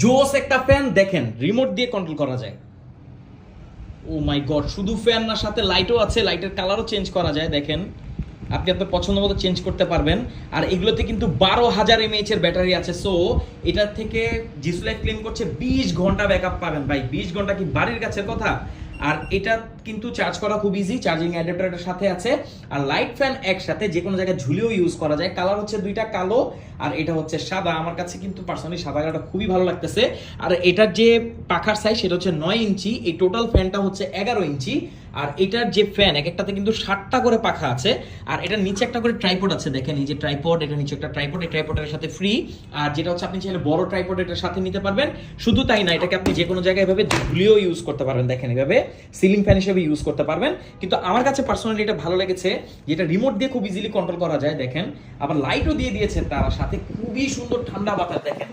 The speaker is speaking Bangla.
জোস একটা ফ্যান দেখেন, রিমোট দিয়ে কন্ট্রোল করা যায়। ও মাই গড, শুধু ফ্যান না, সাথে লাইটও আছে, লাইটের কালারও চেঞ্জ করা যায়। দেখেন, আপনি আপনার পছন্দ মতো চেঞ্জ করতে পারবেন। আর এগুলোতে কিন্তু 12,000 mAh এর ব্যাটারি আছে। সো এটার থেকে জিসুলাইট ক্লেম করছে 20 ঘন্টা ব্যাকআপ পাবেন। ভাই 20 ঘন্টা কি বাড়ির কাছের কথা? আর এটা কিন্তু চার্জ করা খুব ইজি, চার্জিং অ্যাডাপ্টার এর সাথে আছে। আর লাইট ফ্যান একসাথে যে কোনো জায়গায় ঝুলিয়েও ইউজ করা যায়। কালার হচ্ছে দুইটা, কালো আর এটা হচ্ছে সাদা। আমার কাছে কিন্তু পার্সোনালি সাদা কালারটা খুবই ভালো লাগতেছে। আর এটার যে পাখার সাইজ সেটা হচ্ছে 9 ইঞ্চি, এই টোটাল ফ্যানটা হচ্ছে 11 ইঞ্চি। আর এটার যে ফ্যান এক একটাতে কিন্তু 7টা করে পাখা আছে। আর এটার নিচে একটা করে ট্রাইপড আছে, দেখেন এই যে ট্রাইপড, এটা নিচে একটা ট্রাইপড, এই ট্রাইপডের সাথে ফ্রি। আর যেটা হচ্ছে আপনি চাইলে বড় ট্রাইপড এটার সাথে নিতে পারবেন। শুধু তাই না, এটাকে আপনি যে কোনো জায়গায় এভাবে ঝুলিয়েও ইউজ করতে পারবেন। দেখেন এভাবে সিলিং ফ্যান হিসেবে ইউজ করতে পারবেন। কিন্তু আমার কাছে পার্সোনালি এটা ভালো লেগেছে, যেটা রিমোট দিয়ে খুব ইজিলি কন্ট্রোল করা যায়। দেখেন আবার লাইটও দিয়ে দিয়েছে তার সাথে, খুবই সুন্দর ঠান্ডা বাতাস। দেখেন